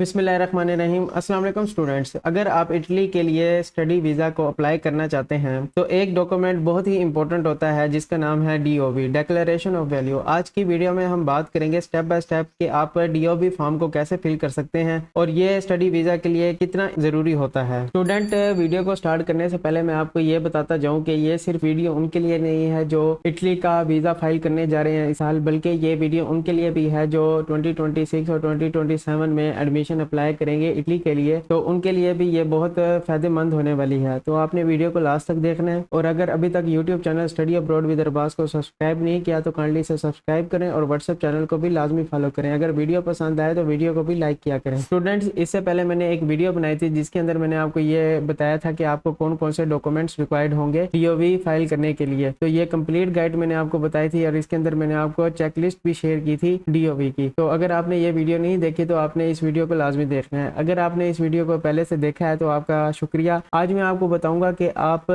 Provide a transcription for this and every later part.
बिस्मिल्लाहिर्रहमानिर्रहीम। अस्सलाम वालेकुम स्टूडेंट्स, अगर आप इटली के लिए स्टडी वीज़ा को अप्लाई करना चाहते हैं तो एक डॉक्यूमेंट बहुत ही इंपॉर्टेंट होता है जिसका नाम है DOV, डिक्लेरेशन ऑफ वैल्यू। आज की वीडियो में हम बात करेंगे स्टेप बाय स्टेप कि आप DOV फॉर्म को कैसे फिल कर सकते हैं और ये स्टडी वीज़ा के लिए कितना ज़रूरी होता है। स्टूडेंट, वीडियो को स्टार्ट करने से पहले मैं आपको ये बताता जाऊँ कि ये सिर्फ वीडियो उनके लिए नहीं है जो इटली का वीज़ा फाइल करने जा रहे हैं इस साल, बल्कि ये वीडियो उनके लिए भी है जो 2026 और 2027 में एडमिशन अप्लाई करेंगे इटली के लिए, तो उनके लिए भी ये बहुत फायदेमंद होने वाली है। तो आपने वीडियो को लास्ट तक देखना है और अगर अभी तक YouTube channel study abroad with Arbaz को सब्सक्राइब नहीं किया तो काइंडली से सब्सक्राइब करें और व्हाट्सएप चैनल को भी लाजमी फॉलो करें। अगर वीडियो पसंद आए तो वीडियो को भी लाइक किया करें। स्टूडेंट्स, इससे पहले मैंने एक वीडियो बनाई थी जिसके अंदर मैंने आपको ये बताया था कि आपको कौन कौन से डॉक्यूमेंट्स रिक्वायर्ड होंगे DOV फाइल करने के लिए। तो ये कंप्लीट गाइड मैंने आपको बताई थी और इसके अंदर मैंने आपको चेकलिस्ट भी शेयर की थी DOV की। तो अगर आपने ये वीडियो नहीं देखी तो आपने इस वीडियो को लाजमी देखना है। अगर आपने इस वीडियो को पहले से देखा है तो आपका शुक्रिया। आज मैं आपको बताऊंगा कि आप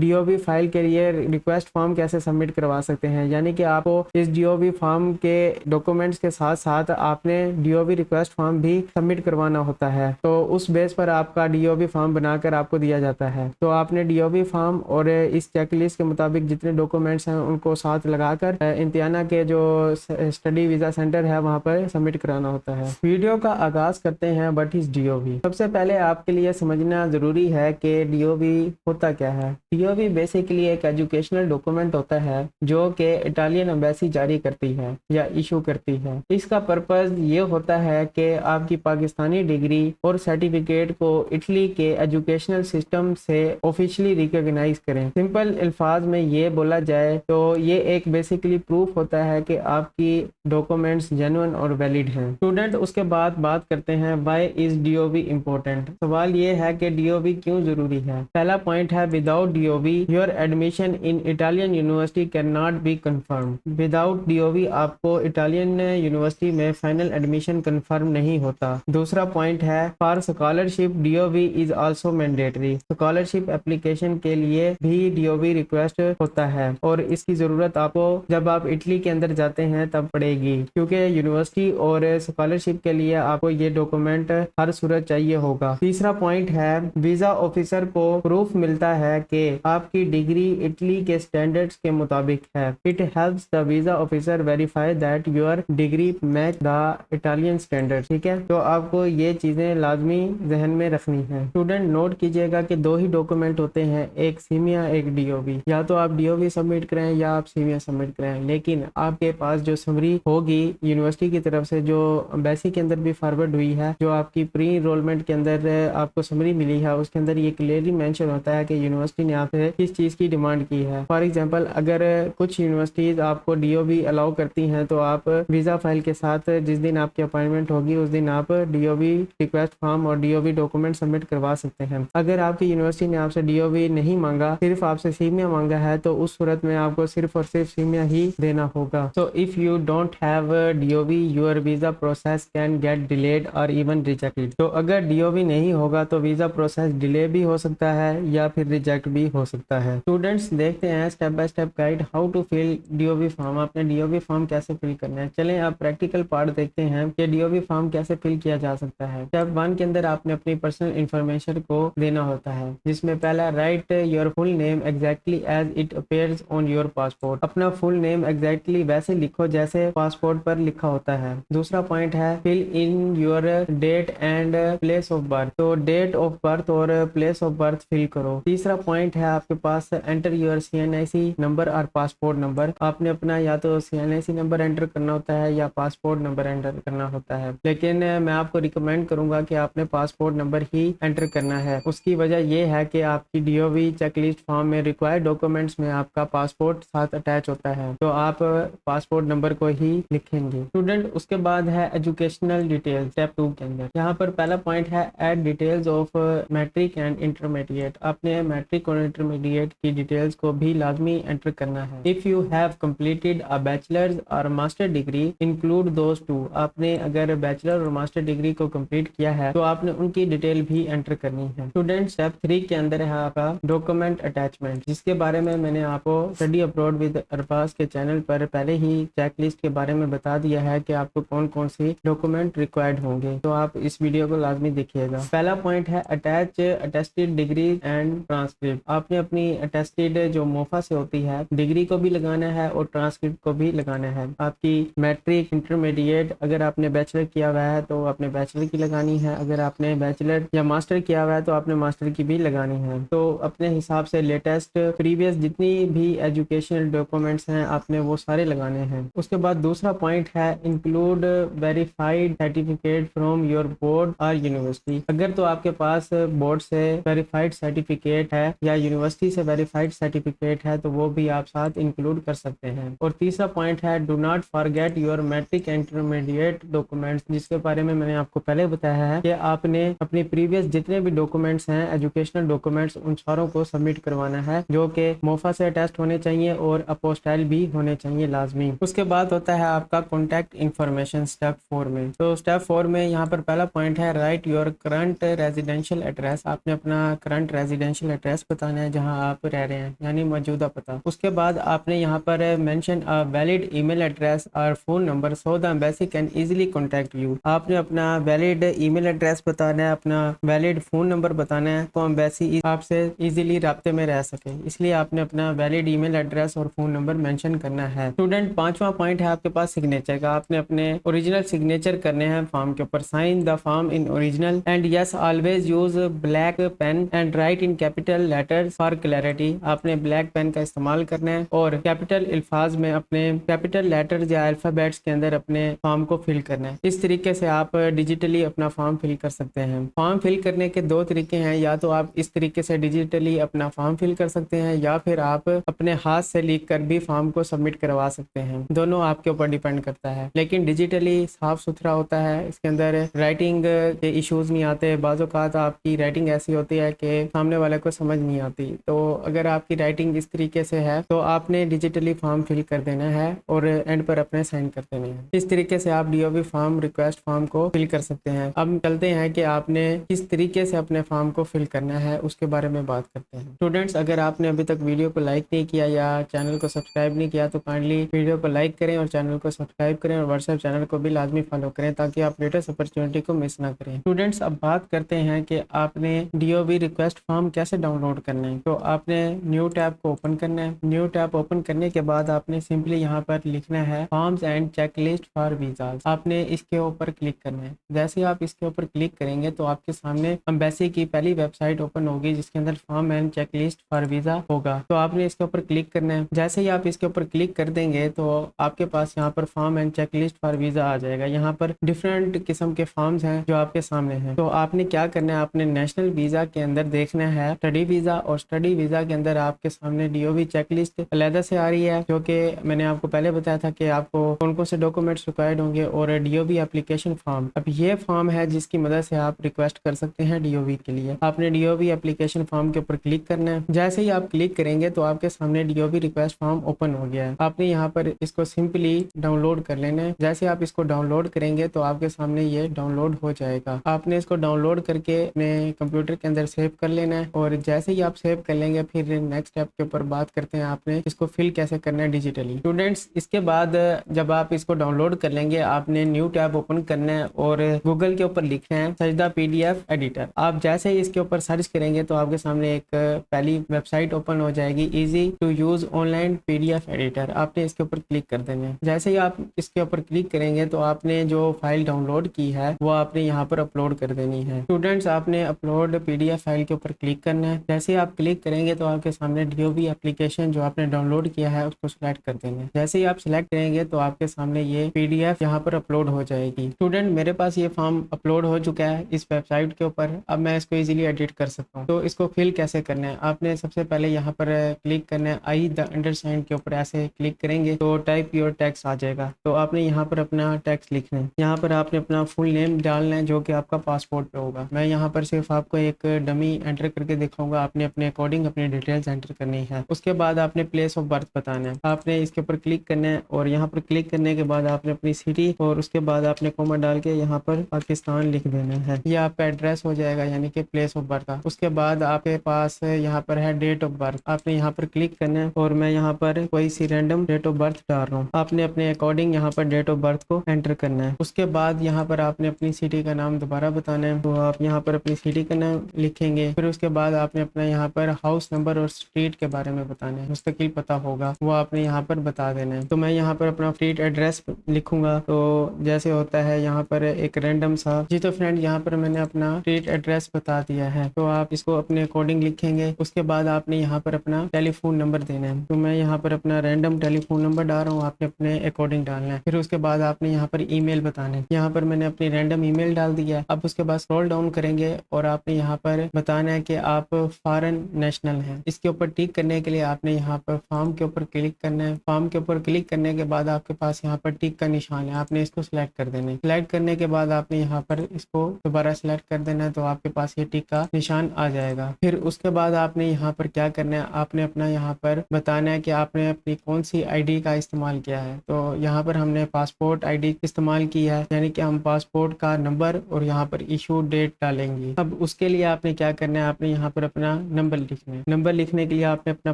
DOV फाइल के लिए रिक्वेस्ट फॉर्म कैसे सबमिट करवा सकते हैं, यानी कि आपको इस DOV फॉर्म के डॉक्यूमेंट्स के साथ साथ आपने DOV रिक्वेस्ट फॉर्म भी सबमिट करवाना होता है। तो उस बेस पर आपका DOV फॉर्म बनाकर आपको दिया जाता है। तो आपने DOV फॉर्म और इस चेकलिस्ट के मुताबिक जितने डॉक्यूमेंट्स हैं उनको साथ लगाकर इम्तिहाना के जो स्टडी वीज़ा सेंटर है वहाँ पर सबमिट कराना होता है। वीडियो का आगाज करते हैं। What is DOV? सबसे पहले आपके लिए समझना जरूरी है कि DOV होता क्या है। DOV बेसिकली एक एजुकेशनल डॉक्यूमेंट होता है जो कि इटालियन एम्बेसी जारी करती है या इशू करती है। इसका पर्पस ये होता है कि आपकी पाकिस्तानी डिग्री और सर्टिफिकेट को इटली के एजुकेशनल सिस्टम से ऑफिशियली रिकॉग्नाइज करें। सिंपल अल्फाज में ये बोला जाए तो ये एक बेसिकली प्रूफ होता है कि आपकी डॉक्यूमेंट्स जेन्युइन और वैलिड हैं। स्टूडेंट, उसके बाद बात करते हैं व्हाई इज DOV इम्पोर्टेंट। सवाल ये है कि DOV क्यों जरूरी है। पहला पॉइंट है without DOV your admission in Italian university can not be confirm. Without DOV आपको इटालियन यूनिवर्सिटी में फाइनल एडमिशन कंफर्म नहीं होता। दूसरा पॉइंट है for scholarship DOV is also mandatory. Scholarship application के लिए भी DOV रिक्वेस्ट होता है और इसकी जरूरत आपको जब आप इटली के अंदर जाते हैं तब पड़ेगी, क्योंकि यूनिवर्सिटी और स्कॉलरशिप के लिए आपको ये डॉक्यूमेंट हर सूरत चाहिए होगा। तीसरा पॉइंट है वीजा ऑफिसर को प्रूफ मिलता है कि आपकी डिग्री इटली के स्टैंडर्ड्स के मुताबिक है। It helps the visa officer verify that your degree match the Italian standard. ठीक है, तो आपको ये चीजें लाजमी जहन में रखनी है। स्टूडेंट, नोट कीजिएगा कि दो ही डॉक्यूमेंट होते हैं, एक सीमिया एक DOV। या तो आप DOV सबमिट करें या आप सीमिया सबमिट करें, लेकिन आपके पास जो समरी होगी यूनिवर्सिटी की तरफ से जो एम्बेसी के अंदर भी फॉरवर्ड हुई है, जो आपकी प्री इनरोलमेंट के अंदर आपको समरी मिली है, उसके अंदर ये क्लियरली मेंशन होता है कि यूनिवर्सिटी ने आपसे किस चीज़ की डिमांड की है। फॉर एग्जांपल, अगर कुछ यूनिवर्सिटीज आपको DOV अलाउ करती हैं तो आप वीज़ा फाइल के साथ जिस दिन आपकी अपॉइंटमेंट होगी उस दिन आप DOV रिक्वेस्ट फॉर्म और DOV डॉक्यूमेंट सबमिट करवा सकते हैं। अगर आपकी यूनिवर्सिटी ने आपसे DOV नहीं मांगा, सिर्फ आपसे सीमिया मांगा है, तो उस सूरत में आपको सिर्फ और सिर्फ सीमिया ही देना होगा। So if you don't have DOV your visa process can get delayed और इवन रिजेक्टेड। तो अगर DOV नहीं होगा तो वीज़ा प्रोसेस डिले भी हो सकता है या फिर रिजेक्ट भी हो सकता है। स्टूडेंट्स, देखते हैं step by step guide how to fill DOV form. आपने DOV फॉर्म कैसे फिल करना है। चलें आप प्रैक्टिकल पार्ट देखते हैं कि DOV फॉर्म कैसे फिल किया जा सकता है। स्टेप 1 के अंदर आपने अपनी पर्सनल इंफॉर्मेशन को देना होता है, जिसमें पहला write your full name exactly as it appears on your passport. अपना फुल नेम एग्जैक्टली वैसे लिखो जैसे पासपोर्ट पर लिखा होता है। दूसरा पॉइंट है fill in your date and place of birth. तो डेट ऑफ बर्थ और प्लेस ऑफ बर्थ फिल करो। तीसरा पॉइंट है आपके पास एंटर योर CNIC नंबर और पासपोर्ट नंबर। आपने अपना या तो CNIC नंबर एंटर करना होता है या पासपोर्ट नंबर एंटर करना होता है, लेकिन मैं आपको रिकमेंड करूंगा कि आपने पासपोर्ट नंबर ही एंटर करना है। उसकी वजह यह है कि आपकी DOV चेकलिस्ट फॉर्म में रिक्वायर्ड डॉक्यूमेंट्स में आपका पासपोर्ट साथ अटैच होता है, तो आप पासपोर्ट नंबर को ही लिखेंगे। स्टूडेंट, उसके बाद है एजुकेशनल डिटेल। स्टेप 2 के अंदर यहाँ पर पहला पॉइंट है add details of matric and intermediate. आपने मैट्रिक और इंटरमीडिएट की डिटेल्स को भी लाजमी एंटर करना है। If you have completed a bachelor's और master degree include those too. आपने अगर बैचलर और मास्टर डिग्री को कंप्लीट किया है तो आपने उनकी डिटेल भी एंटर करनी है। स्टूडेंट, स्टेप 3 के अंदर है आपका डॉक्यूमेंट अटैचमेंट, जिसके बारे में मैंने आपको स्टडी अब्रॉड विद अरबाज के चैनल पर पहले ही चेकलिस्ट के बारे में बता दिया है कि आपको कौन कौन सी डॉक्यूमेंट रिक्वायर्ड होंगे। में, तो आप इस वीडियो को लाजमी देखिएगा। पहला पॉइंट है attach attested degree and transcript. आपने अपनी अटेस्टेड जो मोफा से होती है डिग्री को भी लगाना है और ट्रांसक्रिप्ट को भी लगाना है। आपकी मैट्रिक, इंटरमीडिएट, अगर आपने बैचलर किया हुआ है तो आपने बैचलर की लगानी है, अगर आपने बैचलर या मास्टर किया हुआ है तो आपने मास्टर की भी लगानी है। तो अपने हिसाब से लेटेस्ट प्रीवियस जितनी भी एजुकेशनल डॉक्यूमेंट्स हैं आपने वो सारे लगाने हैं। उसके बाद दूसरा पॉइंट है include verified certificate from your board और यूनिवर्सिटी। अगर तो आपके पास बोर्ड से वेरीफाइड सर्टिफिकेट है या यूनिवर्सिटी से वेरीफाइड सर्टिफिकेट है तो वो भी आप साथ इंक्लूड कर सकते हैं। और तीसरा पॉइंट है do not forget your matric intermediate documents, जिसके बारे में मैंने आपको पहले बताया है कि आपने अपनी प्रीवियस जितने भी डॉक्यूमेंट्स हैं एजुकेशनल डॉक्यूमेंट्स उन सारों को सबमिट करवाना है, जो कि मोफा से अटैच्ड होने चाहिए और अपोस्टाइल भी होने चाहिए लाजमी। उसके बाद होता है आपका कॉन्टैक्ट इन्फॉर्मेशन स्टेप 4 में। तो स्टेप 4 में यहाँ पर पहला पॉइंट है right your current residential address. आपने अपना करंट रेजिडेंशियल एड्रेस बताना है जहाँ आप रह रहे हैं, यानी मौजूदा पता। उसके बाद आपने यहाँ पर mention a valid email address और phone number so the embassy can easily contact you. आपने अपना वैलिड ईमेल एड्रेस बताना है, अपना वैलिड फोन नंबर बताना है तो एम्बेसी आपसे इजीली राब्ते में रह सके, इसलिए आपने अपना वैलिड ईमेल एड्रेस और फोन नंबर मेंशन करना है। स्टूडेंट, पांचवा पॉइंट है आपके पास सिग्नेचर का। आपने अपने ओरिजिनल सिग्नेचर करने हैं फॉर्म के ऊपर। Sign the form in original and yes always use black pen and write in capital letters for clarity. आपने ब्लैक पेन का इस्तेमाल करना है और कैपिटल अल्फाज में अपने कैपिटल लेटर्स या अल्फाबेट्स के अंदर अपने फॉर्म को फिल करना है। इस तरीके से आप डिजिटली अपना फॉर्म फिल कर सकते हैं। फॉर्म फिल करने के दो तरीके हैं, या तो आप इस तरीके से डिजिटली अपना फॉर्म फिल कर सकते हैं या फिर आप अपने हाथ से लिख कर भी फॉर्म को सबमिट करवा सकते हैं। दोनों आपके ऊपर डिपेंड करता है, लेकिन डिजिटली साफ सुथरा होता है, इसके अंदर राइटिंग के इश्यूज नहीं आते। बाज़ औक़ात आपकी राइटिंग ऐसी होती है कि सामने वाले को समझ नहीं आती, तो अगर आपकी राइटिंग इस तरीके से है तो आपने डिजिटली फॉर्म फिल कर देना है और एंड पर अपने साइन कर देने हैं। इस तरीके से आप डीओबी फॉर्म रिक्वेस्ट फॉर्म को फिल कर सकते हैं। अब चलते हैं कि आपने किस तरीके से अपने फॉर्म को फिल करना है, उसके बारे में बात करते हैं। स्टूडेंट्स, अगर आपने अभी तक वीडियो को लाइक नहीं किया या चैनल को सब्सक्राइब नहीं किया तो काइंडली वीडियो को लाइक करें और चैनल को सब्सक्राइब करें और व्हाट्सएप चैनल को भी लाजमी फॉलो करें ताकि आप लेटेस्ट अपॉर्चुनिटी को मिस ना करें। स्टूडेंट्स, अब बात करते हैं कि आपने डीओबी रिक्वेस्ट फॉर्म कैसे डाउनलोड करना है। तो आपने न्यू टैब को ओपन करना है। न्यू टैब ओपन करने के बाद आपने सिंपली यहाँ पर लिखना है forms and checklist for visas. आपने इसके ऊपर क्लिक करना है। जैसे ही आप इसके ऊपर क्लिक करेंगे तो आपके सामने एम्बेसी की पहली वेबसाइट ओपन होगी जिसके अंदर form and checklist for visa होगा। तो आपने इसके ऊपर क्लिक करना है। जैसे ही आप इसके ऊपर क्लिक कर देंगे तो आपके पास यहाँ पर form and checklist for visa आ जाएगा। यहाँ पर डिफरेंट किस्म के फॉर्म्स हैं जो आपके सामने हैं। तो आपने क्या करना है, आपने नेशनल वीजा के अंदर देखना है स्टडी वीजा, और स्टडी वीजा के अंदर आपके सामने डीओबी चेकलिस्ट अलग से आ रही है, जो कि मैंने आपको पहले बताया था कि आपको कौन कौन से डॉक्यूमेंट्स रिक्वायर्ड होंगे, और डीओबी एप्लीकेशन फॉर्म। अब ये फॉर्म है जिसकी मदद से आप रिक्वेस्ट कर सकते हैं डीओबी के लिए। आपने डीओबी एप्लीकेशन फॉर्म के ऊपर क्लिक करना है। जैसे ही आप क्लिक करेंगे तो आपके सामने डीओबी रिक्वेस्ट फॉर्म ओपन हो गया है। आपने यहाँ पर इसको सिंपली डाउनलोड कर लेना है। जैसे आप इसको डाउनलोड करेंगे तो आपके सामने ये डाउनलोड हो जाएगा। आपने इसको डाउनलोड करके अपने कंप्यूटर के अंदर सेव कर लेना है, और जैसे ही आप सेव कर लेंगे फिर नेक्स्ट स्टेप के ऊपर बात करते हैं आपने इसको फिल कैसे करना है डिजिटली। स्टूडेंट्स, इसके बाद जब आप इसको डाउनलोड कर लेंगे आपने न्यू टैब ओपन करना है और गूगल के ऊपर लिखना है सजदा पीडीएफ एडिटर। आप जैसे ही इसके ऊपर सर्च करेंगे तो आपके सामने एक पहली वेबसाइट ओपन हो जाएगी, easy to use online PDF editor. आपने इसके ऊपर क्लिक कर देना है। जैसे ही आप इसके ऊपर क्लिक करेंगे तो आपने जो फाइल डाउनलोड की है वो आपने यहाँ पर अपलोड कर देनी है। स्टूडेंट्स, आपने अपलोड पीडीएफ फाइल के ऊपर क्लिक करना है। जैसे ही आप क्लिक करेंगे तो आपके सामने डीओबी एप्लीकेशन जो आपने डाउनलोड किया है उसको सिलेक्ट कर देना है। जैसे ही आप सिलेक्ट करेंगे तो आपके सामने ये पीडीएफ यहाँ पर अपलोड हो जाएगी। स्टूडेंट, मेरे पास ये फॉर्म अपलोड हो चुका है इस वेबसाइट के ऊपर। अब मैं इसको इजीली एडिट कर सकता हूँ। तो इसको फिल कैसे करना है, आपने सबसे पहले यहाँ पर क्लिक करना है आई द अंडरसाइन के ऊपर। ऐसे क्लिक करेंगे तो टाइप योर टेक्स्ट आ जाएगा। तो आपने यहाँ पर अपना टेक्स्ट लिखना है। यहाँ पर आपने अपना फुल नेम डालना है जो कि आपका पासपोर्ट पे होगा। मैं यहाँ पर सिर्फ आपको एक डमी एंटर करके दिखाऊंगा, आपने अपने अकॉर्डिंग अपनी डिटेल्स एंटर करनी है। उसके बाद आपने प्लेस ऑफ बर्थ बताना है। आपने इसके ऊपर क्लिक करना है और यहाँ पर क्लिक करने के बाद आपने अपनी सिटी और उसके बाद आपने कोमा डाल के यहाँ पर पाकिस्तान लिख देना है। ये आपका एड्रेस हो जाएगा, यानी कि प्लेस ऑफ बर्थ का। उसके बाद आपके पास यहाँ पर है डेट ऑफ बर्थ। आपने यहाँ पर क्लिक करना है और मैं यहाँ पर कोई सी रैंडम डेट ऑफ बर्थ डाल रहा हूँ। आपने अपने अकॉर्डिंग यहाँ पर डेट ऑफ बर्थ को एंटर करना है। उसके बाद यहाँ पर आपने अपनी सिटी का नाम दोबारा बताना है, तो आप यहाँ पर अपनी सिटी का नाम लिखेंगे। फिर उसके बाद आपने अपना यहाँ पर हाउस नंबर और स्ट्रीट के बारे में बताना है, मुस्तकिल पता होगा वो आपने यहाँ पर बता देना है। तो मैं यहाँ पर अपना स्ट्रीट एड्रेस लिखूंगा। तो जैसे होता है यहाँ पर एक रैंडम सा जी। तो फ्रेंड यहाँ पर मैंने अपना स्ट्रीट एड्रेस बता दिया है, तो आप इसको अपने अकॉर्डिंग लिखेंगे। उसके बाद आपने यहाँ पर अपना टेलीफोन नंबर देना है, तो मैं यहाँ पर अपना रैंडम टेलीफोन नंबर डाल रहा हूँ, आपने अपने अकॉर्डिंग डालना है। फिर उसके बाद आपने यहाँ पर ईमेल बताना है, यहाँ पर मैंने अपनी रैंडम ईमेल डाल दिया है। अब उसके बाद स्क्रॉल डाउन करेंगे और आपने यहाँ पर बताना है कि आप फॉरेन नेशनल हैं। इसके ऊपर टिक करने के लिए आपने यहाँ पर फॉर्म के ऊपर क्लिक करना है। फॉर्म के ऊपर क्लिक करने के बाद आपके पास यहाँ पर टिक का निशान है, आपने इसको सिलेक्ट कर देना है। सिलेक्ट करने के बाद आपने यहाँ पर इसको दोबारा सिलेक्ट कर देना है, तो आपके पास ये टिक का निशान आ जाएगा। फिर उसके बाद आपने यहाँ पर क्या करना है, आपने अपना यहाँ पर बताना है कि आपने अपनी कौन सी आईडी का इस्तेमाल किया है। तो यहाँ पर हमने पासपोर्ट आईडी इस्तेमाल की है, यानी कि हम पासपोर्ट का नंबर और यहाँ पर इशू डेट डालेंगे। अब उसके लिए आपने क्या करना है, आपने यहाँ पर अपना नंबर लिखना है। नंबर लिखने के लिए आपने अपना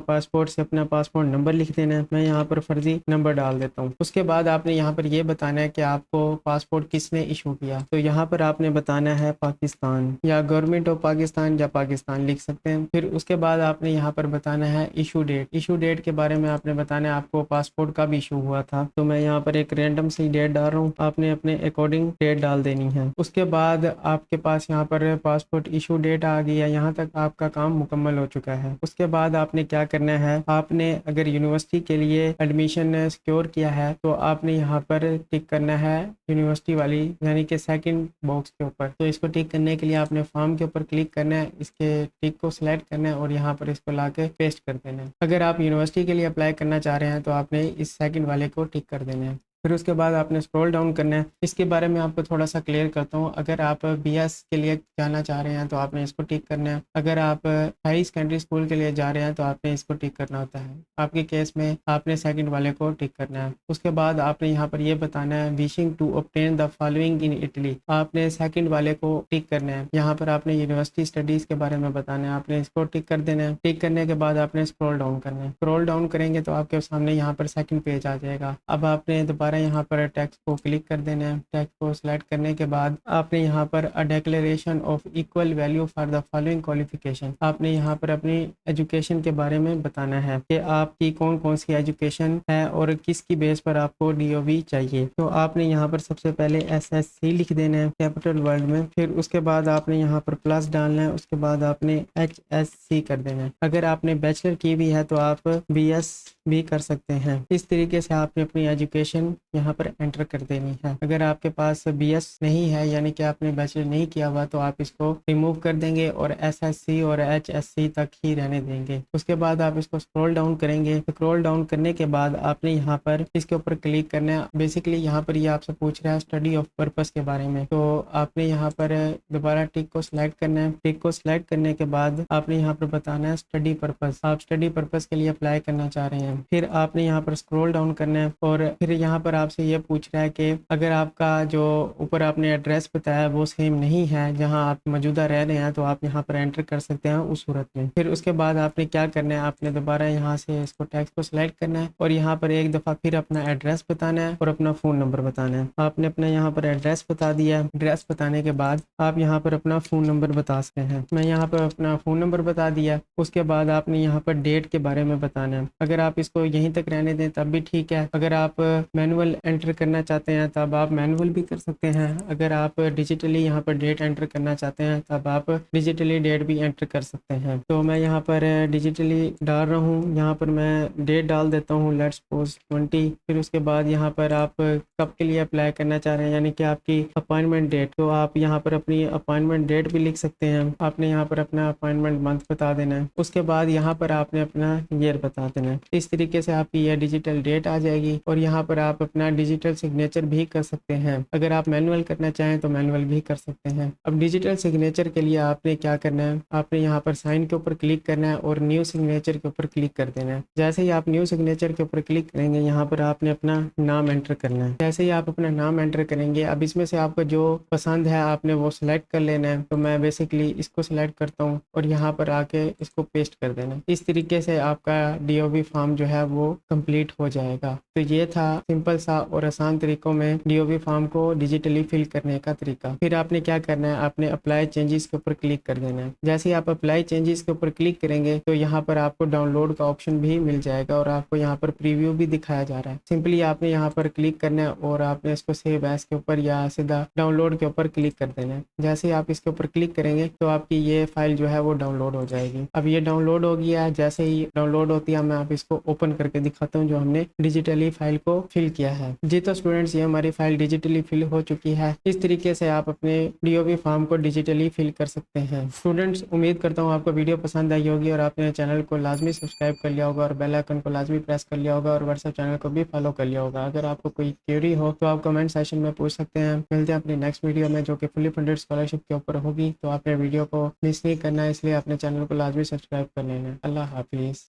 पासपोर्ट से अपना पासपोर्ट नंबर लिख देना है। मैं यहाँ पर फर्जी नंबर डाल देता हूँ। उसके बाद आपने यहाँ पर ये बताना है कि आपको पासपोर्ट किसने इशू किया। तो यहाँ पर आपने बताना है पाकिस्तान, या गवर्नमेंट ऑफ पाकिस्तान, या पाकिस्तान लिख सकते हैं। फिर उसके बाद आपने यहाँ पर बताना है इशू डेट। इशू डेट के बारे में आपने बताना है आपको पासपोर्ट कब इशू हुआ था। तो मैं यहाँ पर एक रैंडम सी डेट डाल रहा हूँ, आपने अपने अकॉर्डिंग डेट डाल देनी है। उसके बाद आपके पास यहाँ पर पासपोर्ट इशू डेट आ गई है, यहाँ तक आपका काम मुकम्मल हो चुका है। उसके बाद आपने क्या करना है, आपने अगर यूनिवर्सिटी के लिए एडमिशन सिक्योर किया है तो आपने यहाँ पर टिक करना है यूनिवर्सिटी वाली, यानी कि सेकंड बॉक्स के ऊपर। तो इसको टिक करने के लिए आपने फॉर्म के ऊपर क्लिक करना है, इसके टिक को सिलेक्ट करना है और यहाँ पर इसको ला के पेस्ट कर देना है। अगर आप यूनिवर्सिटी के लिए अप्लाई करना चाह रहे हैं तो आपने इस सेकंड वाले को टिक कर देना है। फिर उसके बाद आपने स्क्रॉल डाउन करना है। इसके बारे में आपको थोड़ा सा क्लियर करता हूँ। अगर आप बीएस के लिए जाना चाह रहे हैं तो आपने इसको टिक करना है। अगर आप हाई सेकेंडरी स्कूल के लिए जा रहे हैं तो आपने इसको टिक करना होता है। आपके केस में आपने सेकंड वाले को टिक करना है। उसके बाद आपने यहाँ पर ये बताना है wishing to obtain the following in Italy, आपने सेकंड वाले को टिक करना है। यहाँ पर आपने यूनिवर्सिटी स्टडीज के बारे में बताना है, आपने इसको टिक कर देना है। टिक करने के बाद आपने स्क्रॉल डाउन करना है। स्क्रॉल डाउन करेंगे तो आपके सामने यहाँ पर सेकंड पेज आ जाएगा। अब आपने दोबारा यहाँ पर टेक्स्ट को क्लिक कर देना है। टेक्स्ट को सिलेक्ट करने के बाद आपने यहाँ पर a declaration of equal value for the following qualification, आपने यहाँ पर अपनी एजुकेशन के बारे में बताना है कि आपकी कौन कौन सी एजुकेशन है और किसकी बेस पर आपको डीओवी चाहिए। तो आपने यहाँ पर सबसे पहले एसएससी लिख देना है कैपिटल वर्ड में। फिर उसके बाद आपने यहाँ पर प्लस डालना है। उसके बाद आपने एचएससी कर देना है। अगर आपने बैचलर की भी है तो आप बीएस भी कर सकते हैं। इस तरीके से आपने अपनी एजुकेशन यहाँ पर एंटर कर देनी है। अगर आपके पास बीएस नहीं है, यानी कि आपने बैचलर नहीं किया हुआ, तो आप इसको रिमूव कर देंगे और एसएससी और एचएससी तक ही रहने देंगे। उसके बाद आप इसको स्क्रॉल डाउन करेंगे। स्क्रॉल डाउन करने के बाद आपने यहाँ पर इसके ऊपर क्लिक करना है। बेसिकली यहाँ पर ये आपसे पूछ रहा है स्टडी ऑफ पर्पस के बारे में, तो आपने यहाँ पर दोबारा टिक को सिलेक्ट करना है। टिक को सिलेक्ट करने के बाद आपने यहाँ पर बताना है स्टडी पर्पस, आप स्टडी पर्पस के लिए अप्लाई करना चाह रहे हैं। फिर आपने यहाँ पर स्क्रॉल डाउन करना है और फिर यहाँ पर आपसे ये पूछ रहा है कि अगर आपका जो ऊपर आपने एड्रेस बताया वो सेम नहीं है जहाँ आप मौजूदा रह रहे हैं, तो आप यहाँ पर एंटर कर सकते हैं उस सूरत में। फिर उसके बाद आपने क्या करना है, आपने दोबारा यहाँ से इसको टेक्स्ट को सिलेक्ट करना है और यहाँ पर एक दफ़ा फिर अपना एड्रेस बताना है और अपना फ़ोन नंबर बताना है। आपने अपना यहाँ पर एड्रेस बता दिया। एड्रेस बताने के बाद आप यहाँ पर अपना फ़ोन नंबर बता सकते हैं। मैं यहाँ पर अपना फ़ोन नंबर बता दिया। उसके बाद आपने यहाँ पर डेट के बारे में बताना है। अगर आप इसको यहीं तक रहने दें तब भी ठीक है। अगर आप मैनुअल एंटर करना चाहते हैं तब आप मैनुअल भी कर सकते हैं। अगर आप डिजिटली यहाँ पर डेट एंटर करना चाहते हैं तब आप डिजिटली डेट भी एंटर कर सकते हैं। तो मैं यहाँ पर डिजिटली डाल रहा हूँ। यहाँ पर मैं डेट डाल देता हूँ, लेट्स सपोज 20। फिर उसके बाद यहाँ पर आप कब के लिए अप्लाई करना चाह रहे हैं, यानी कि आपकी अपॉइंटमेंट डेट, तो आप यहाँ पर अपनी अपॉइंटमेंट डेट भी लिख सकते हैं। आपने यहाँ पर अपना अपॉइंटमेंट मंथ बता देना है। उसके बाद यहाँ पर आपने अपना ईयर बता देना है। इस तरीके से आपकी यह डिजिटल डेट आ जाएगी और यहाँ पर आप अपना डिजिटल सिग्नेचर भी कर सकते हैं। अगर आप मैनुअल करना चाहें तो मैनुअल भी कर सकते हैं। अब डिजिटल सिग्नेचर के लिए आपने क्या करना है, आपने यहाँ पर साइन के ऊपर क्लिक करना है और न्यू सिग्नेचर के ऊपर क्लिक कर देना है। जैसे ही आप न्यू सिग्नेचर के ऊपर क्लिक करेंगे, यहाँ पर आपने अपना नाम एंटर करना है। जैसे ही आप अपना नाम एंटर करेंगे, अब इसमें से आपको जो पसंद है आपने वो सिलेक्ट कर लेना है। तो मैं बेसिकली इसको सिलेक्ट करता हूँ और यहाँ पर आके इसको पेस्ट कर देना। इस तरीके से आपका डीओबी फॉर्म जो है वो कंप्लीट हो जाएगा। तो ये था सिंपल सा और आसान तरीकों में डीओबी फॉर्म को डिजिटली फिल करने का तरीका। फिर आपने क्या करना है, आपने अप्लाई चेंजेस के ऊपर क्लिक कर देना है। जैसे ही आप अप्लाई चेंजेस के ऊपर क्लिक करेंगे तो यहाँ पर आपको डाउनलोड का ऑप्शन भी मिल जाएगा और आपको यहाँ पर प्रीव्यू भी दिखाया जा रहा है। सिंपली आपने यहाँ पर क्लिक करना है और आपने इसको सेव एज के ऊपर या सीधा डाउनलोड के ऊपर क्लिक कर देना है। जैसे ही आप इसके ऊपर क्लिक करेंगे तो आपकी ये फाइल जो है वो डाउनलोड हो जाएगी। अब ये डाउनलोड हो गया है। जैसे ही डाउनलोड होती है मैं आप इसको ओपन करके दिखाता हूँ जो हमने डिजिटली फाइल को फिल किया है। जी तो स्टूडेंट्स, ये हमारी फाइल डिजिटली फिल हो चुकी है। इस तरीके से आप अपने डीओबी फॉर्म को डिजिटली फिल कर सकते हैं। स्टूडेंट्स, उम्मीद करता हूँ आपको वीडियो पसंद आई होगी और आपने चैनल को लाजमी सब्सक्राइब कर लिया होगा और बेल आइकन को लाजमी प्रेस कर लिया होगा और व्हाट्सएप चैनल को भी फॉलो कर लिया होगा। अगर आपको कोई क्वेरी हो तो आप कमेंट सेक्शन में पूछ सकते हैं। मिलते हैं अपनी नेक्स्ट वीडियो में जो कि फुली फंडेड स्कॉलरशिप के ऊपर होगी। तो आपने वीडियो को मिस नहीं करना है, इसलिए अपने चैनल को लाजमी सब्सक्राइब कर लेना है। अल्लाह हाफिज़।